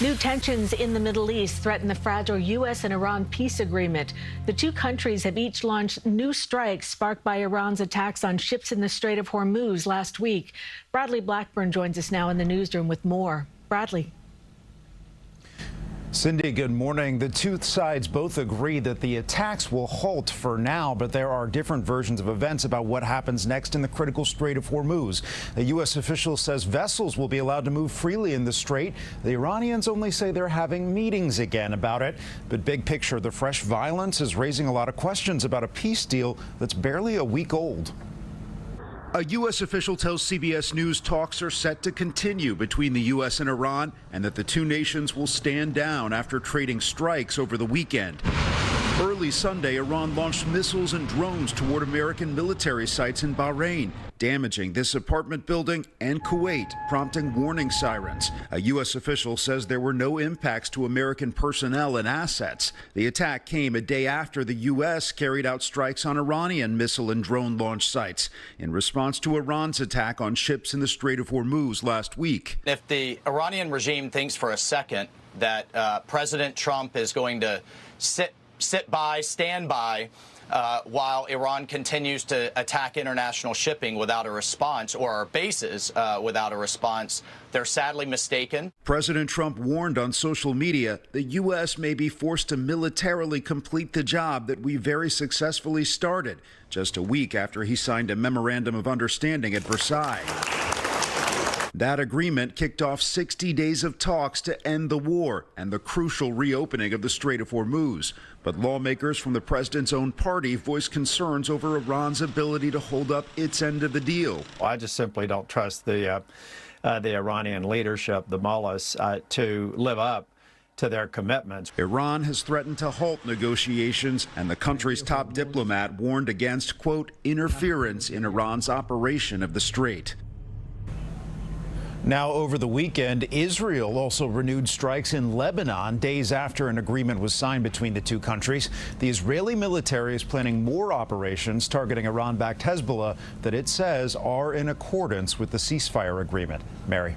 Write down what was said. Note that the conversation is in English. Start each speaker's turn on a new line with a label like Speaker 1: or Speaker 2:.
Speaker 1: New tensions in the Middle East threaten the fragile U.S. and Iran peace agreement. The two countries have each launched new strikes sparked by Iran's attacks on ships in the Strait of Hormuz last week. Bradley Blackburn joins us now in the newsroom with more. Bradley.
Speaker 2: Cindy, good morning. The two sides both agree that the attacks will halt for now, but there are different versions of events about what happens next in the critical Strait of Hormuz. A U.S. official says vessels will be allowed to move freely in the strait. The Iranians only say they're having meetings again about it. But big picture, the fresh violence is raising a lot of questions about a peace deal that's barely a week old.
Speaker 3: A U.S. official tells CBS News talks are set to continue between the U.S. and Iran and that the two nations will stand down after trading strikes over the weekend. Early Sunday, Iran launched missiles and drones toward American military sites in Bahrain, damaging this apartment building and Kuwait, prompting warning sirens. A U.S. official says there were no impacts to American personnel and assets. The attack came a day after the U.S. carried out strikes on Iranian missile and drone launch sites in response to Iran's attack on ships in the Strait of Hormuz last week.
Speaker 4: If the Iranian regime thinks for a second that President Trump is going to stand by while Iran continues to attack international shipping without a response, or our bases without a response, they're sadly mistaken.
Speaker 3: President Trump warned on social media the U.S. may be forced to militarily complete the job that we very successfully started, just a week after he signed a memorandum of understanding at Versailles. That agreement kicked off 60 days of talks to end the war and the crucial reopening of the Strait of Hormuz. But lawmakers from the president's own party voiced concerns over Iran's ability to hold up its end of the deal.
Speaker 5: I just simply don't trust the Iranian leadership, the mullahs, to live up to their commitments.
Speaker 3: Iran has threatened to halt negotiations, and the country's top diplomat warned against, quote, interference in Iran's operation of the strait.
Speaker 2: Now, over the weekend, Israel also renewed strikes in Lebanon days after an agreement was signed between the two countries. The Israeli military is planning more operations targeting Iran-backed Hezbollah that it says are in accordance with the ceasefire agreement. Mary.